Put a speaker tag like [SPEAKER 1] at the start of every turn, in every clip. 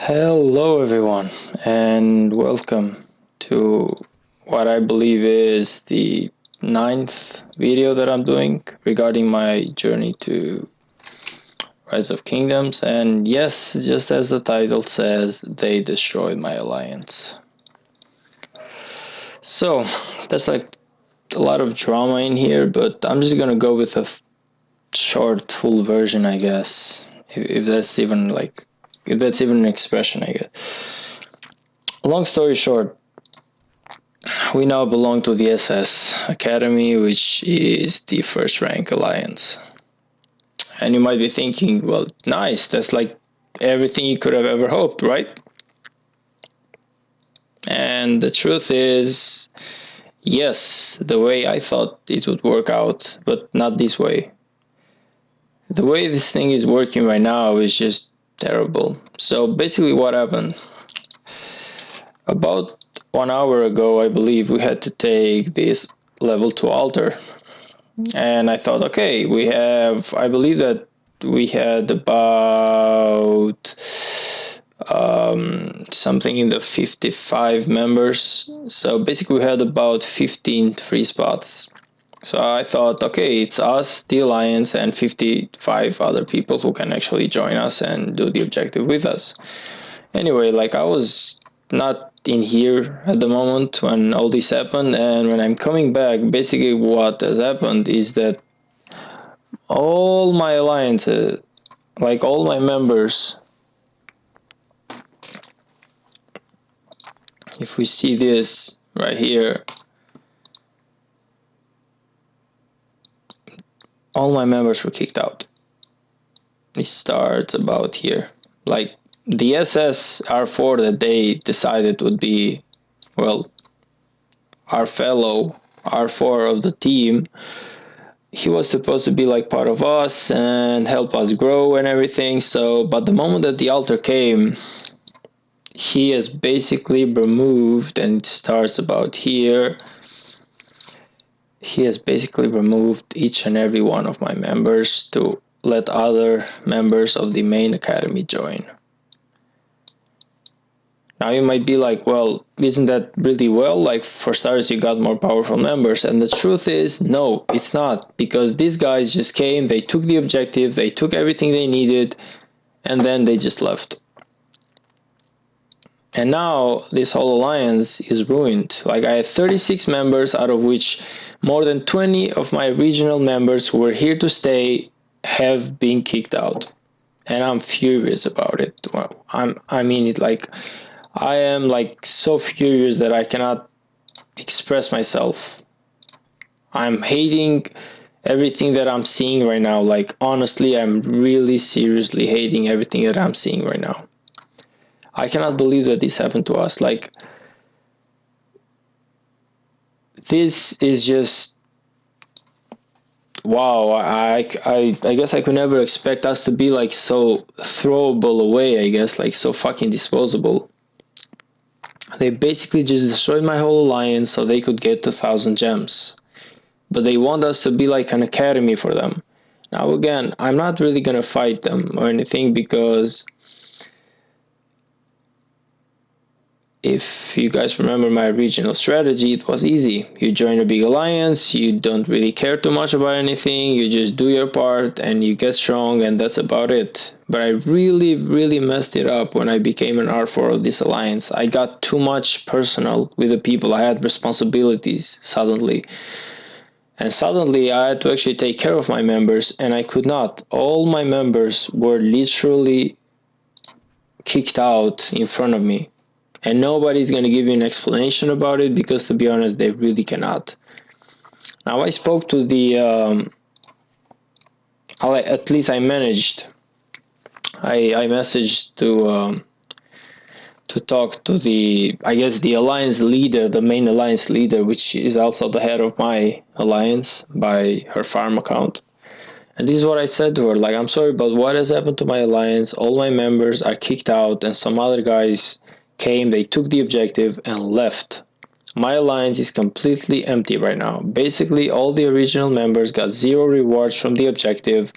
[SPEAKER 1] Hello, everyone, and welcome to what I believe is the ninth video that I'm doing regarding my journey to Rise of Kingdoms. And yes, just as the title says, they destroyed my alliance. So, there's like a lot of drama in here, but I'm just gonna go with a short, full version, I guess. If that's even an expression, I guess. Long story short, we now belong to the SS Academy, which is the first rank alliance. And you might be thinking, well, nice, that's like everything you could have ever hoped, right? And the truth is, yes, the way I thought it would work out, but not this way. The way this thing is working right now is just terrible. So basically, what happened? About 1 hour ago, I believe we had to take this level 2 altar. And I thought, okay, I believe that we had about something in the 55 members. So basically, we had about 15 free spots. So I thought, okay, it's us, the Alliance, and 55 other people who can actually join us and do the objective with us. Anyway, like I was not in here at the moment when all this happened, and when I'm coming back, basically what has happened is that all my alliances, like all my members, if we see this right here, all my members were kicked out. It starts about here. Like the SS R4 that they decided would be, well, our fellow R4 of the team, he was supposed to be like part of us and help us grow and everything. So, but the moment that the altar came, he is basically removed, and it starts about here. He has basically removed each and every one of my members to let other members of the main academy join. Now you might be like, well, isn't that really well? Like, for starters, you got more powerful members. And the truth is, no, it's not. Because these guys just came, they took the objective, they took everything they needed, and then they just left. And now this whole alliance is ruined. Like, I had 36 members, out of which more than 20 of my regional members who were here to stay have been kicked out. And I'm furious about it. I mean it like, I am like so furious that I cannot express myself. I'm hating everything that I'm seeing right now. Like, honestly, I'm really seriously hating everything that I'm seeing right now. I cannot believe that this happened to us. Like, this is just wow. I guess I could never expect us to be like so throwable away, I guess, like so fucking disposable. They basically just destroyed my whole alliance so they could get 1,000 gems. But they want us to be like an academy for them. Now again, I'm not really gonna fight them or anything, because if you guys remember my regional strategy, it was easy. You join a big alliance, you don't really care too much about anything, you just do your part and you get strong, and that's about it. But I really messed it up when I became an R4 of this alliance. I got too much personal with the people. I had responsibilities suddenly. And suddenly I had to actually take care of my members, and I could not. All my members were literally kicked out in front of me. And nobody's going to give you an explanation about it, because to be honest, they really cannot. Now I spoke to the, at least I managed, I messaged to talk to the, I guess, the alliance leader, the main alliance leader, which is also the head of my alliance by her farm account. And this is what I said to her, like, I'm sorry, but what has happened to my alliance? All my members are kicked out, and some other guys came, they took the objective and left. My alliance is completely empty right now. Basically, all the original members got 0 rewards from the objective,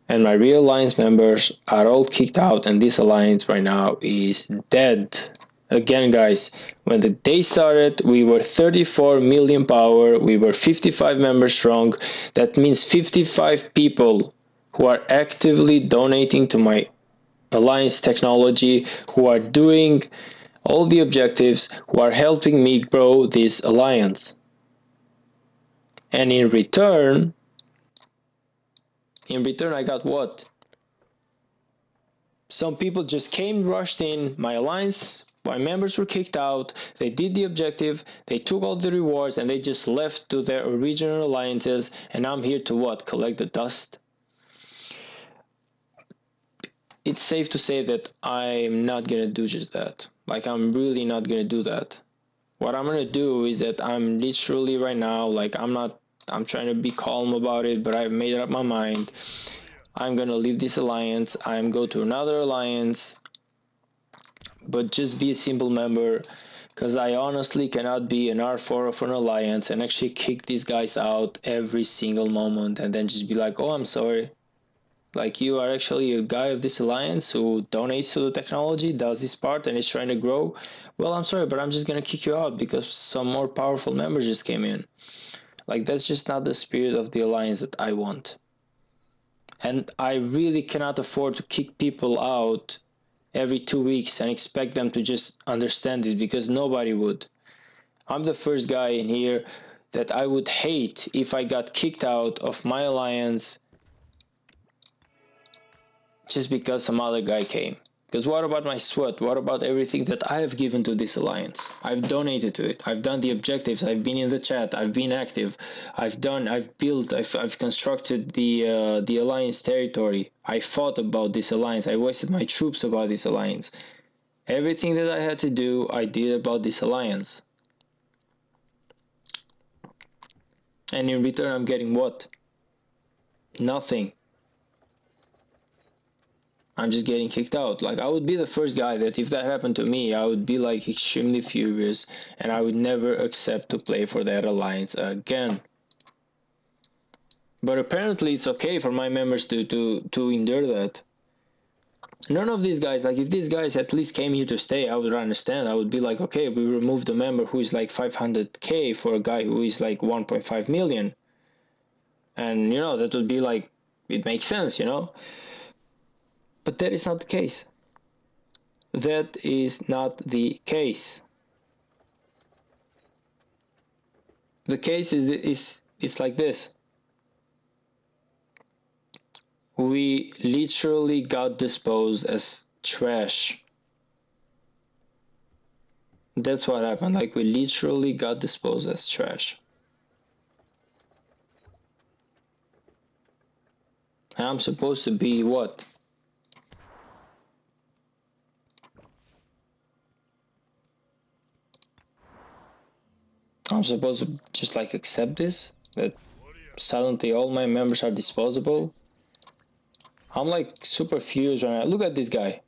[SPEAKER 1] And my real alliance members are all kicked out, and this alliance right now is dead. Again, guys, when the day started, we were 34 million power, we were 55 members strong. That means 55 people who are actively donating to my alliance technology, who are doing all the objectives, who are helping me grow this alliance. And in return, I got what? Some people just came, rushed in, my alliance, my members were kicked out, they did the objective, they took all the rewards, and they just left to their original alliances, and I'm here to what? Collect the dust? It's safe to say that I'm not gonna do just that. Like, I'm really not gonna do that. What I'm gonna do is that I'm literally right now, like, I'm trying to be calm about it, but I've made up my mind. I'm gonna leave this alliance, I'm go to another alliance, but just be a simple member, because I honestly cannot be an R4 of an alliance and actually kick these guys out every single moment and then just be like, oh, I'm sorry. Like, you are actually a guy of this alliance who donates to the technology, does his part, and is trying to grow. Well, I'm sorry, but I'm just gonna kick you out because some more powerful members just came in. Like, that's just not the spirit of the alliance that I want. And I really cannot afford to kick people out every 2 weeks and expect them to just understand it, because nobody would. I'm the first guy in here that I would hate if I got kicked out of my alliance just because some other guy came. Because what about my sweat? What about everything that I have given to this alliance? I've donated to it. I've done the objectives. I've been in the chat. I've been active. I've built. I've constructed the alliance territory. I fought about this alliance. I wasted my troops about this alliance. Everything that I had to do, I did about this alliance. And in return, I'm getting what? Nothing. I'm just getting kicked out. Like, I would be the first guy that if that happened to me, I would be like extremely furious and I would never accept to play for that alliance again. But apparently it's okay for my members to endure that. None of these guys, like, if these guys at least came here to stay, I would understand. I would be like, okay, we removed a member who is like 500k for a guy who is like 1.5 million. And, that would be like, it makes sense. But that is not the case. That is not the case. The case is like this. We literally got disposed as trash. That's what happened. Like, we literally got disposed as trash. And I'm supposed to be what? I'm supposed to just like accept this? That suddenly all my members are disposable? I'm like super furious right now. Look at this guy.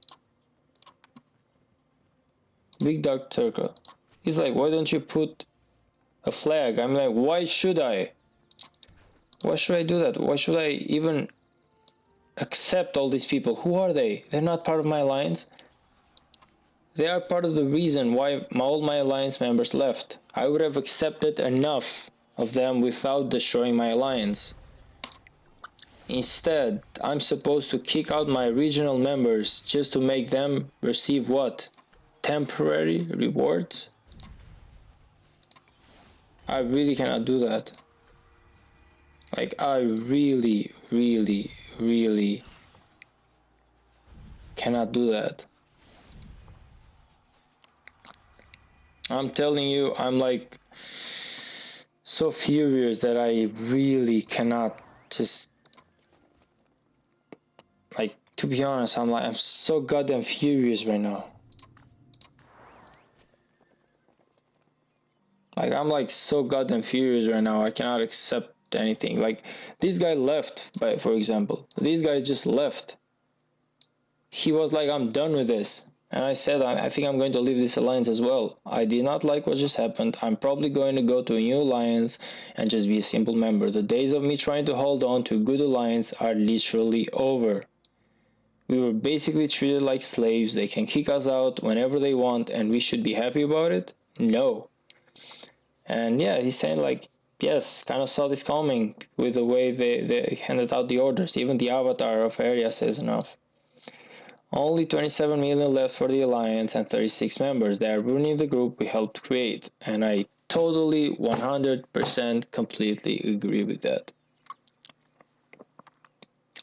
[SPEAKER 1] Big Dark Turtle. He's like, why don't you put a flag? I'm like, why should I? Why should I do that? Why should I even accept all these people? Who are they? They're not part of my alliance. They are part of the reason why all my alliance members left. I would have accepted enough of them without destroying my alliance. Instead, I'm supposed to kick out my regional members just to make them receive what? Temporary rewards? I really cannot do that. Like, I really, really, really cannot do that. I'm telling you, I'm like so furious that I really cannot just, like, to be honest, I'm so goddamn furious right now. Like, I'm like so goddamn furious right now. I cannot accept anything. Like, this guy left, for example. This guy just left. He was like, I'm done with this. And I said, I think I'm going to leave this alliance as well. I did not like what just happened. I'm probably going to go to a new alliance and just be a simple member. The days of me trying to hold on to a good alliance are literally over. We were basically treated like slaves. They can kick us out whenever they want, and we should be happy about it? No. And yeah, he's saying like, yes, kind of saw this coming with the way they handed out the orders. Even the avatar of Arya says enough. Only 27 million left for the alliance and 36 members. They are ruining the group we helped create. And I totally 100% completely agree with that.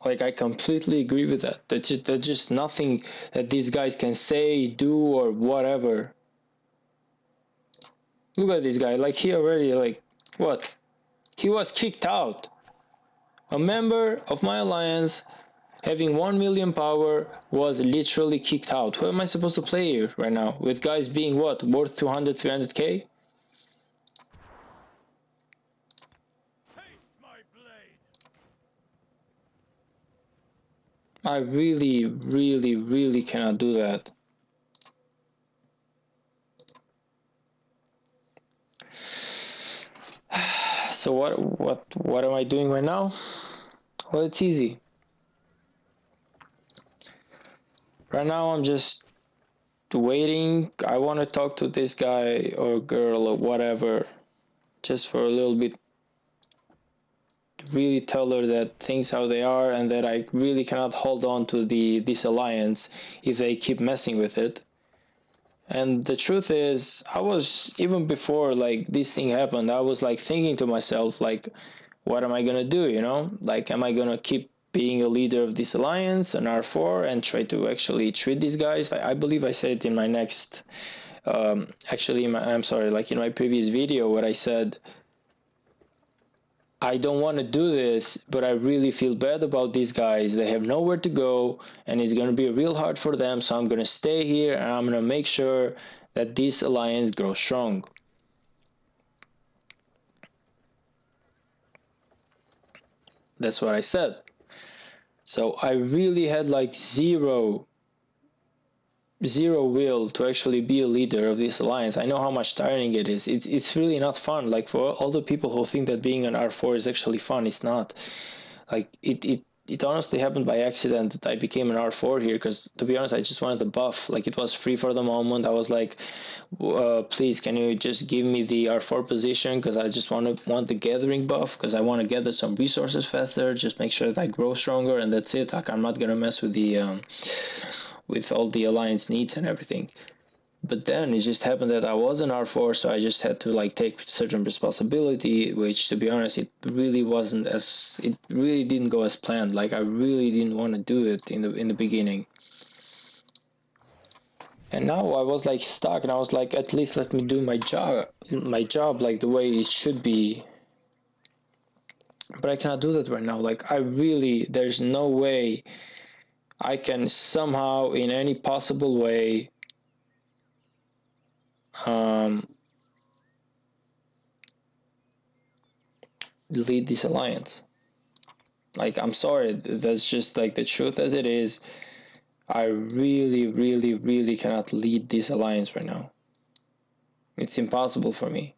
[SPEAKER 1] Like, I completely agree with that. That's just nothing that these guys can say, do, or whatever. Look at this guy. Like, he already, like, what? He was kicked out. A member of my alliance having 1 million power was literally kicked out. Who am I supposed to play here right now? With guys being what? Worth 200, 300k? I really, really, really cannot do that. So what am I doing right now? Well, it's easy. Right now I'm just waiting. I want to talk to this guy or girl or whatever just for a little bit, really tell her that things how they are and that I really cannot hold on to this alliance if they keep messing with it. And the truth is, I was, even before like this thing happened, I was like thinking to myself like, what am I gonna do, you know? Like, am I gonna keep being a leader of this alliance, an R4, and try to actually treat these guys? I believe I said it in my next, actually, I'm sorry, like in my previous video, where I said I don't want to do this, but I really feel bad about these guys. They have nowhere to go, and it's going to be real hard for them. So I'm going to stay here and I'm going to make sure that this alliance grows strong. That's what I said. So I really had like zero will to actually be a leader of this alliance. I know how much tiring it is. It's really not fun. Like, for all the people who think that being an R4 is actually fun, it's not. Like, it honestly happened by accident that I became an R4 here, because to be honest, I just wanted the buff. Like, it was free for the moment. I was like, please, can you just give me the R4 position, because I just want the gathering buff, because I want to gather some resources faster, just make sure that I grow stronger, and that's it. Like, I'm not gonna mess with the with all the alliance needs and everything. But then it just happened that I was an R4, so I just had to like take certain responsibility, which, to be honest, it really didn't go as planned. Like, I really didn't want to do it in the beginning. And now I was like stuck, and I was like, at least let me do my job like the way it should be. But I cannot do that right now. Like, there's no way I can somehow, in any possible way, um, lead this alliance. Like, I'm sorry, that's just like the truth as it is. I really, really, really cannot lead this alliance right now. It's impossible for me.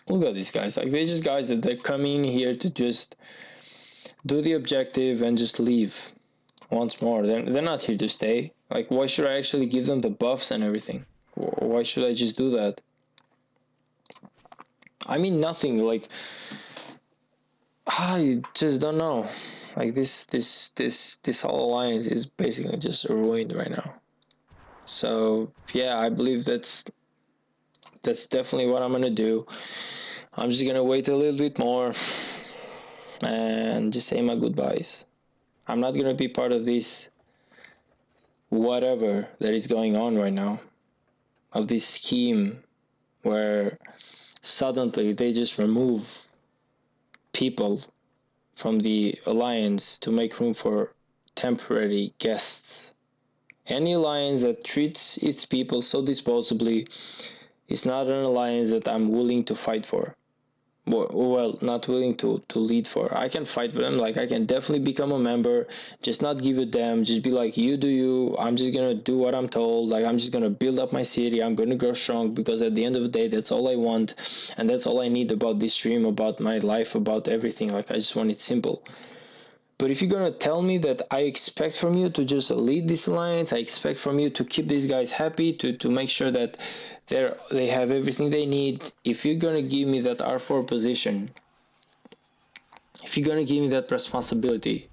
[SPEAKER 1] Look at these guys. Like, they're just guys that they're coming here to just do the objective and just leave once more. They're not here to stay. Like, why should I actually give them the buffs and everything? Why should I just do that? I mean, nothing. Like, I just don't know. Like, this whole alliance is basically just ruined right now. So yeah, I believe that's definitely what I'm gonna do. I'm just gonna wait a little bit more and just say my goodbyes. I'm not gonna be part of this whatever that is going on right now, of this scheme where suddenly they just remove people from the alliance to make room for temporary guests. Any alliance that treats its people so disposably is not an alliance that I'm willing to fight for. Well, not willing to lead for. I can fight for them. Like I can definitely become a member, just not give it them. Just be like, you do you. I'm just gonna do what I'm told. Like I'm just gonna build up my city. I'm gonna grow strong because at the end of the day, that's all I want, and that's all I need about this stream, about my life, about everything. Like I just want it simple. But if you're gonna tell me that I expect from you to just lead this alliance, I expect from you to keep these guys happy, to make sure that they have everything they need. If you're gonna give me that R4 position, if you're gonna give me that responsibility,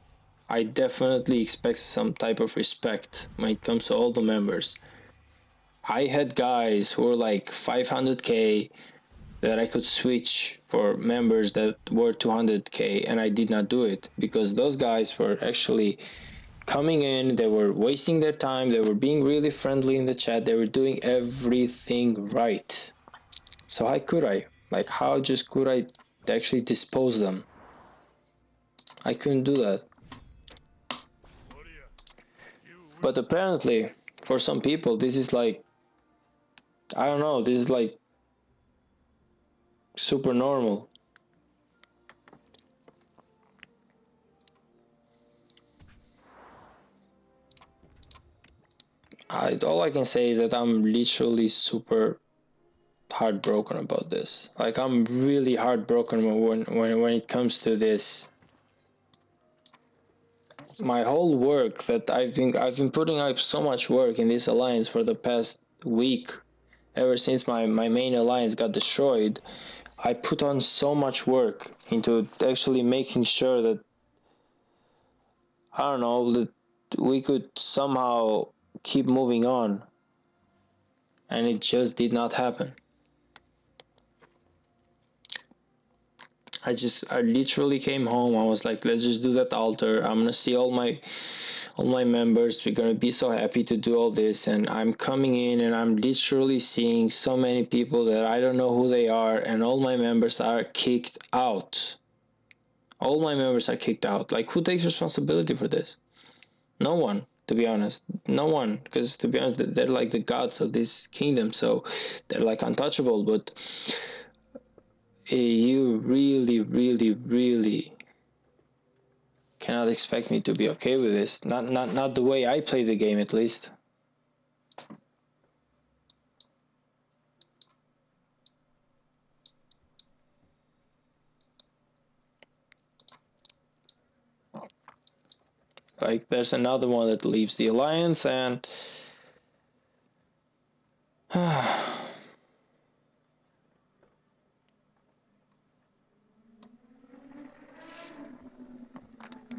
[SPEAKER 1] I definitely expect some type of respect when it comes to all the members. I had guys who were like 500k that I could switch for members that were 200k, and I did not do it because those guys were actually coming in, they were wasting their time, they were being really friendly in the chat, they were doing everything right. So how could I? Like, how just could I actually dispose them? I couldn't do that. But apparently, for some people, this is like, I don't know, this is like super normal. All I can say is that I'm literally super heartbroken about this. Like I'm really heartbroken when it comes to this. My whole work that I've been putting up so much work in this alliance for the past week, ever since my main alliance got destroyed. I put on so much work into actually making sure that I don't know that we could somehow keep moving on, and it just did not happen. I literally came home. I was like, let's just do that altar. I'm gonna see all my members. We're gonna be so happy to do all this. And I'm coming in and I'm literally seeing so many people that I don't know who they are, and all my members are kicked out. All my members are kicked out. Like who takes responsibility for this? No one, to be honest. No one, because to be honest, they're like the gods of this kingdom, so they're like untouchable. But you really, really, really cannot expect me to be okay with this. Not the way I play the game, at least. Like there's another one that leaves the alliance, and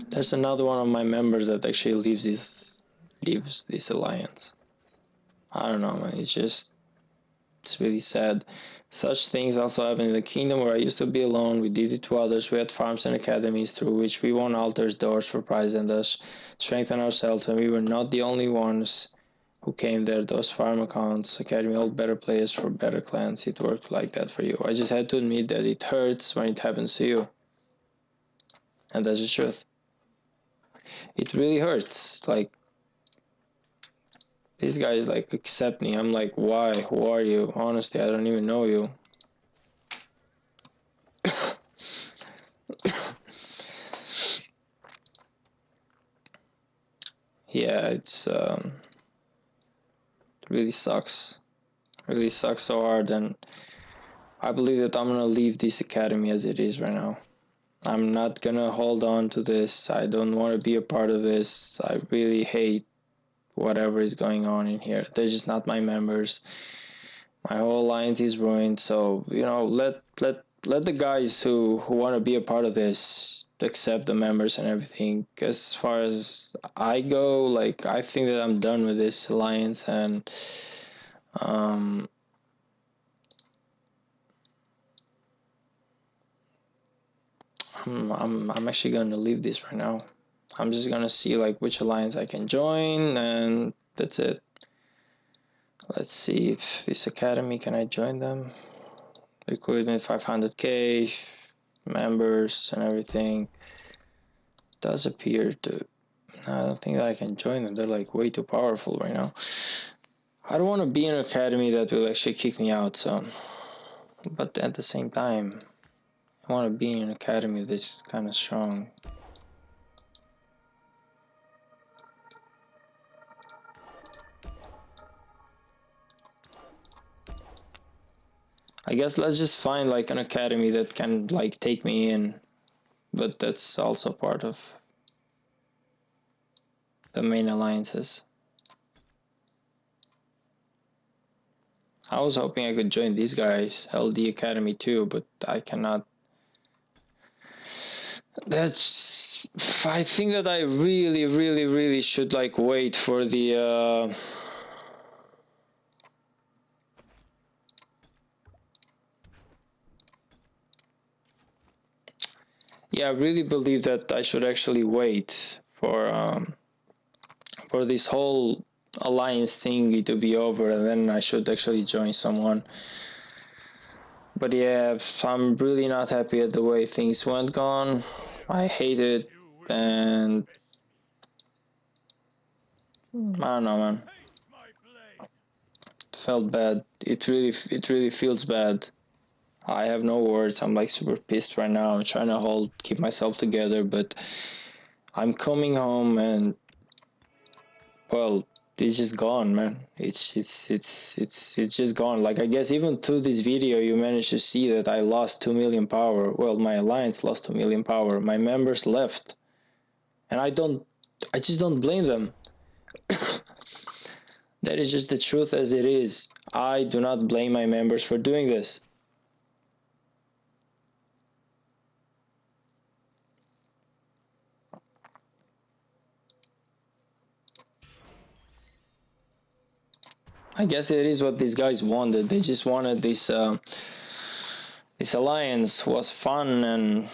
[SPEAKER 1] there's another one of my members that actually leaves this alliance. I don't know, man. It's really sad. Such things also happen in the kingdom where I used to be alone. We did it to others. We had farms and academies through which we won altars, doors for prize, and thus strengthened ourselves. And we were not the only ones who came there. Those farm accounts, academy, all better players for better clans. It worked like that for you. I just had to admit that it hurts when it happens to you, and that's the truth. It really hurts. Like these guys like accept me. I'm like, why? Who are you? Honestly, I don't even know you. Yeah, it really sucks. Really sucks so hard, and I believe that I'm gonna leave this academy as it is right now. I'm not gonna hold on to this. I don't want to be a part of this. I really hate whatever is going on in here. They're just not my members. My whole alliance is ruined. So let the guys who want to be a part of this accept the members and everything. As far as I go, like I think that I'm done with this alliance, and um, I'm actually gonna leave this right now. I'm just gonna see like which alliance I can join, and that's it. Let's see if this academy, can I join them? Recruitment 500k members and everything does appear to. I don't think that I can join them. They're like way too powerful right now. I don't want to be in an academy that will actually kick me out. So, but at the same time, want to be in an academy that's kind of strong. I guess let's just find like an academy that can like take me in, but that's also part of the main alliances. I was hoping I could join these guys, LD Academy too, but I cannot. That's. I think that I really should like wait for the. Yeah, I really believe that I should actually wait for this whole alliance thingy to be over, and then I should actually join someone. But yeah, I'm really not happy at the way things went gone. I hate it, and I don't know, man. It felt bad. It really feels bad. I have no words. I'm like super pissed right now. I'm trying to keep myself together, but I'm coming home and well, it's just gone, man. It's just gone. Like I guess even through this video, you managed to see that I lost 2 million power. Well, my alliance lost 2 million power. My members left, and I just don't blame them. That is just the truth as it is. I do not blame my members for doing this. I guess it is what these guys wanted. They just wanted this alliance was fun and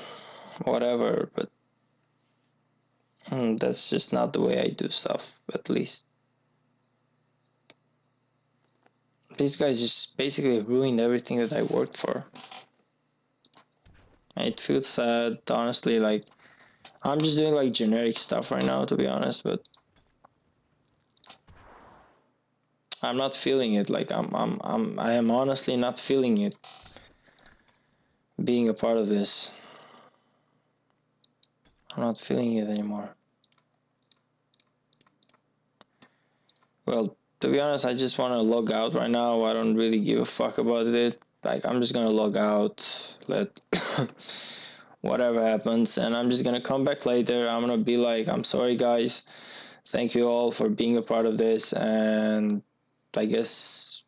[SPEAKER 1] whatever, but that's just not the way I do stuff. At least these guys just basically ruined everything that I worked for. It feels sad, honestly. Like I'm just doing like generic stuff right now, to be honest, but I'm not feeling it. Like I am honestly not feeling it being a part of this. I'm not feeling it anymore. Well, to be honest, I just want to log out right now. I don't really give a fuck about it. Like I'm just gonna log out, let whatever happens, and I'm just gonna come back later. I'm gonna be like, I'm sorry guys, thank you all for being a part of this, and I guess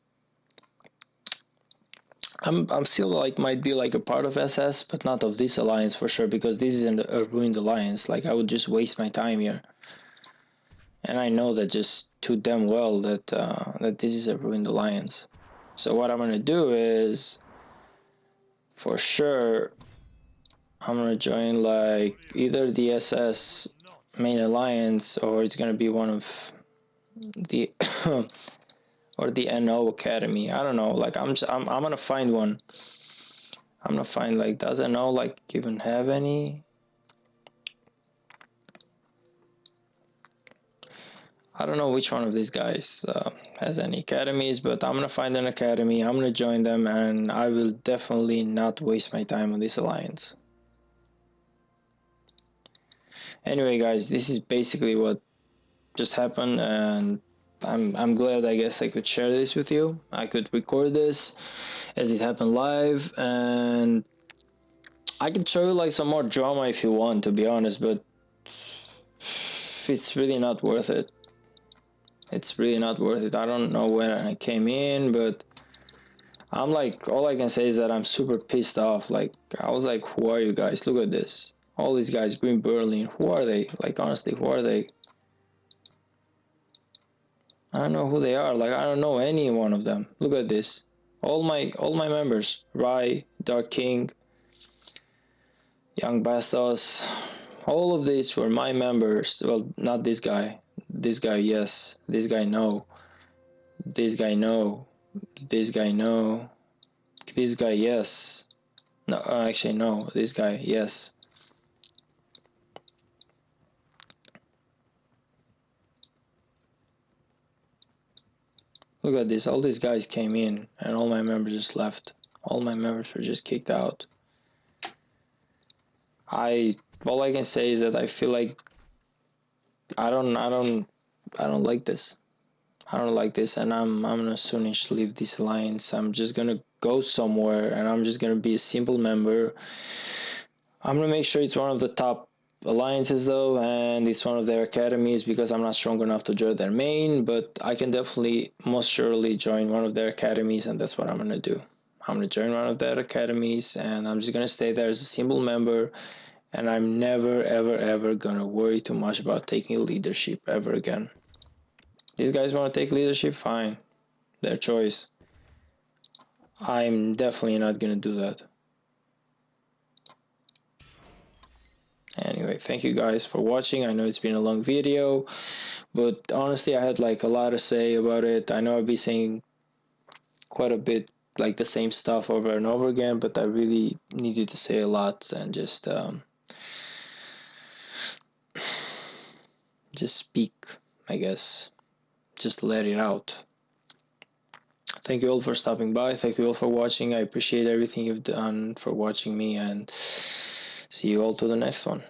[SPEAKER 1] I'm still like might be like a part of SS, but not of this alliance for sure, because this isn't a ruined alliance. Like I would just waste my time here, and I know that just too damn well that this is a ruined alliance. So what I'm gonna do is, for sure, I'm gonna join like either the SS main alliance, or it's gonna be one of the or the NO Academy. I don't know. Like I'm gonna find one. I'm gonna find like, does NO like even have any? I don't know which one of these guys has any academies, but I'm gonna find an academy. I'm gonna join them, and I will definitely not waste my time on this alliance. Anyway, guys, this is basically what just happened, and I'm glad, I guess, I could share this with you. I could record this as it happened live, and I can show you like some more drama if you want, to be honest, but it's really not worth it. It's really not worth it. I don't know when I came in, but I'm like, all I can say is that I'm super pissed off. Like, I was like, who are you guys? Look at this. All these guys, Green Berlin, who are they? Like, honestly, who are they? I don't know who they are. Like, I don't know any one of them. Look at this. All my members. Rai, Dark King, Young Bastos. All of these were my members. Well, not this guy. This guy, yes. This guy, no. This guy, no. This guy, no. This guy, yes. No, actually, no. This guy, yes. Look at this. All these guys came in, and all my members just left. All my members were just kicked out. All I can say is that I feel like I don't like this. I don't like this, and I'm gonna soonish leave this alliance. I'm just gonna go somewhere, and I'm just gonna be a simple member. I'm gonna make sure it's one of the top alliances though, and it's one of their academies because I'm not strong enough to join their main, but I can definitely most surely join one of their academies, and that's what I'm gonna do. I'm gonna join one of their academies, and I'm just gonna stay there as a simple member, and I'm never ever ever gonna worry too much about taking leadership ever again. These guys want to take leadership, fine, their choice. I'm definitely not gonna do that. Anyway, thank you guys for watching. I know it's been a long video, but honestly I had like a lot to say about it. I know I'll be saying quite a bit like the same stuff over and over again, but I really needed to say a lot and just speak, I guess, just let it out. Thank you all for stopping by. Thank you all for watching. I appreciate everything you've done for watching me, and see you all to the next one.